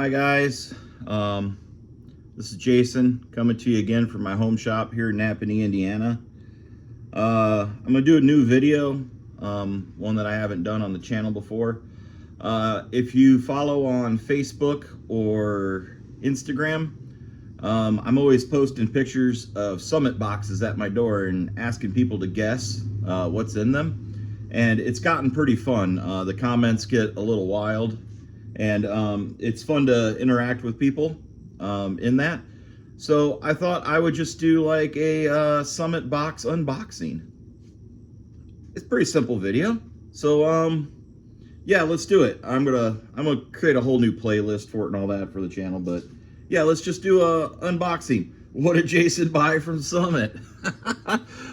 Hi guys, this is Jason coming to you again from my home shop here in Napanee, Indiana. I'm going to do a new video, one that I haven't done on the channel before. If you follow on Facebook or Instagram, I'm always posting pictures of Summit boxes at my door and asking people to guess what's in them. And it's gotten pretty fun. The comments get a little wild. And it's fun to interact with people in that. So I thought I would just do like a Summit box unboxing. It's a pretty simple video. So yeah, let's do it. I'm gonna create a whole new playlist for it and all that for the channel. But yeah, let's just do a unboxing. What did Jason buy from Summit?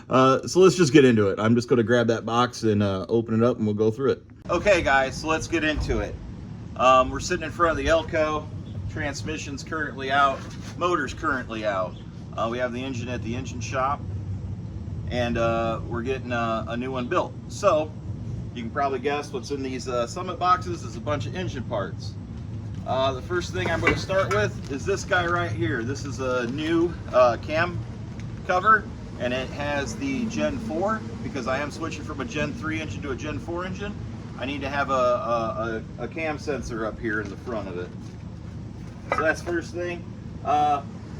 So let's just get into it. I'm just gonna grab that box and open it up and we'll go through it. Okay guys, so let's get into it. We're sitting in front of the Elco. Transmission's currently out. Motor's currently out. We have the engine at the engine shop. And we're getting a new one built. So, you can probably guess what's in these Summit boxes is a bunch of engine parts. The first thing I'm going to start with is this guy right here. This is a new cam cover. And it has the Gen 4, because I am switching from a Gen 3 engine to a Gen 4 engine. I need to have a cam sensor up here in the front of it. So that's first thing.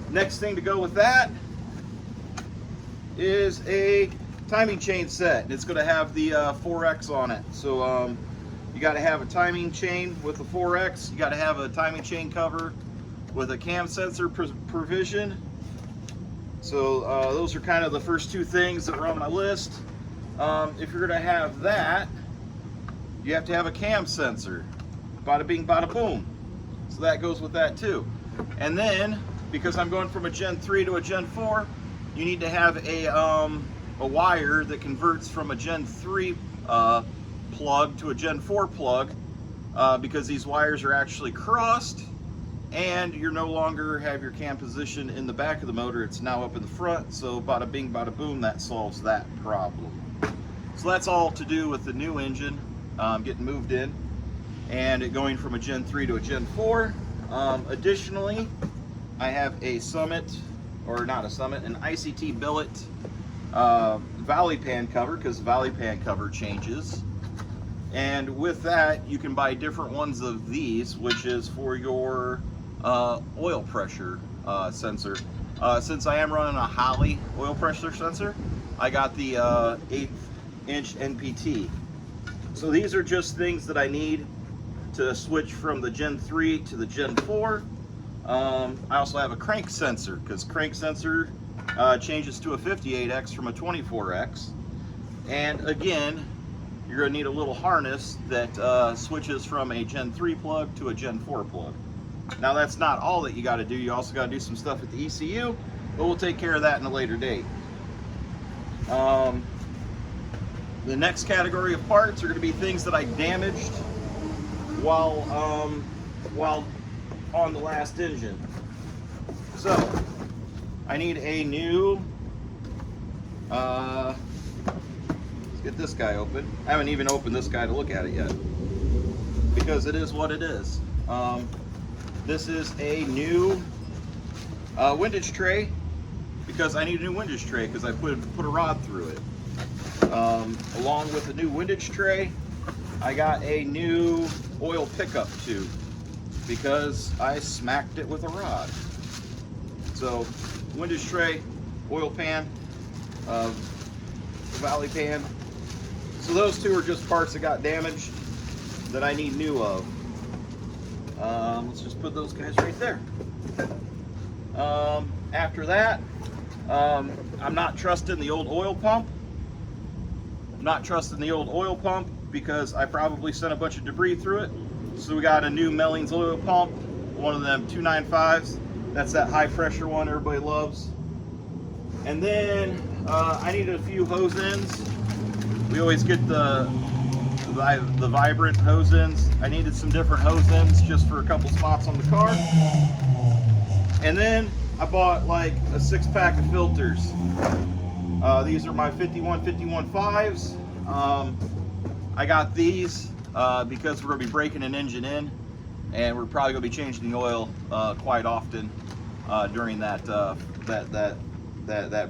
Next thing to go with that is a timing chain set. And it's going to have the 4X on it. So you got to have a timing chain with the 4X. You got to have a timing chain cover with a cam sensor provision. So those are kind of the first two things that were on my list. If you're going to have that, you have to have a cam sensor. Bada bing, bada boom. So that goes with that too. And then, because I'm going from a Gen 3 to a Gen 4, you need to have a wire that converts from a Gen 3 plug to a Gen 4 plug, because these wires are actually crossed and you're no longer have your cam position in the back of the motor. It's now up in the front. So bada bing, bada boom, that solves that problem. So that's all to do with the new engine. Getting moved in and it going from a Gen 3 to a Gen 4. Additionally, I have a Summit, or not a Summit, an ICT billet valley pan cover, because valley pan cover changes. And with that, you can buy different ones of these, which is for your oil pressure sensor. Since I am running a Holley oil pressure sensor, I got the 1/8 inch NPT. So these are just things that I need to switch from the Gen 3 to the Gen 4. I also have a crank sensor, because crank sensor changes to a 58X from a 24X. And again, you're going to need a little harness that switches from a Gen 3 plug to a Gen 4 plug. Now that's not all that you got to do. You also got to do some stuff at the ECU, but we'll take care of that in a later date. The next category of parts are going to be things that I damaged while on the last engine. So I need a new, let's get this guy open. I haven't even opened this guy to look at it yet, because it is what it is. This is a new windage tray, because I need a new windage tray, because I put a rod through it. Along with the new windage tray, I got a new oil pickup tube, because I smacked it with a rod. So windage tray, oil pan, valley pan. So those two are just parts that got damaged that I need new of. Let's just put those guys right there. After that, I'm not trusting the old oil pump. Because I probably sent a bunch of debris through it. So we got a new Mellings oil pump, one of them 295s. That's that high pressure one everybody loves. And then I needed a few hose ends. We always get the vibrant hose ends. I needed some different hose ends just for a couple spots on the car. And then I bought like a 6-pack of filters. These are my 51-51.5s. I got these because we're going to be breaking an engine in, and we're probably going to be changing the oil quite often during that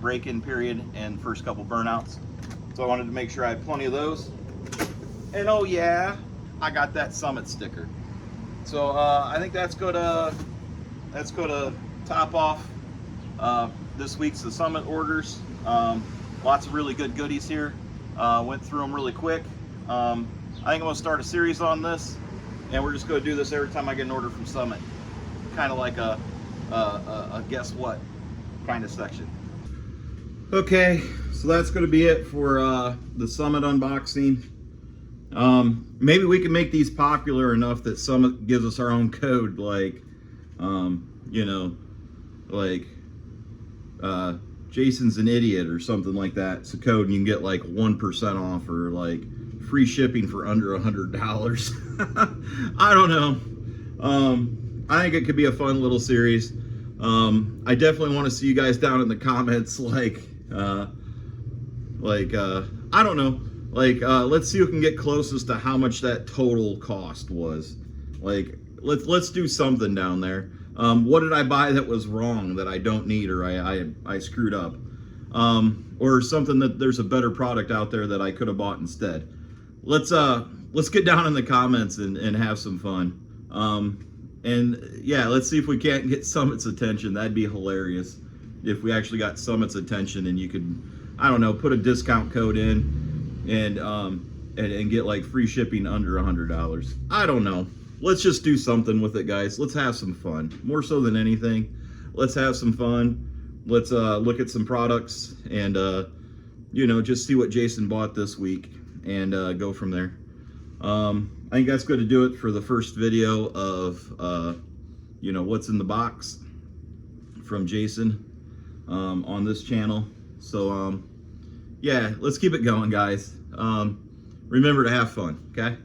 break-in period and first couple burnouts. So I wanted to make sure I had plenty of those. And oh yeah, I got that Summit sticker. So I think that's going to top off this week's the Summit orders. Lots of really good goodies here. Went through them really quick. I think I'm going to start a series on this, and we're just going to do this every time I get an order from Summit. Kind of like a guess what kind of section. Okay, so that's going to be it for the Summit unboxing. Maybe we can make these popular enough that Summit gives us our own code, like, you know, like, Jason's an idiot or something like that. It's a code and you can get like 1% off or like free shipping for under $100. I don't know. I think it could be a fun little series. I definitely want to see you guys down in the comments, like, I don't know, like, let's see who can get closest to how much that total cost was. Like, let's do something down there. What did I buy that was wrong, that I don't need, or I screwed up? Or something that there's a better product out there that I could have bought instead. Let's get down in the comments and have some fun. And yeah, let's see if we can't get Summit's attention. That'd be hilarious if we actually got Summit's attention and you could, I don't know, put a discount code in and get like free shipping under $100. I don't know. Let's just do something with it, guys. Let's have some fun. More so than anything, let's have some fun. Let's look at some products and you know, just see what Jason bought this week and go from there. I think that's going to do it for the first video of you know, what's in the box from Jason on this channel. So yeah, let's keep it going, guys. Remember to have fun, okay?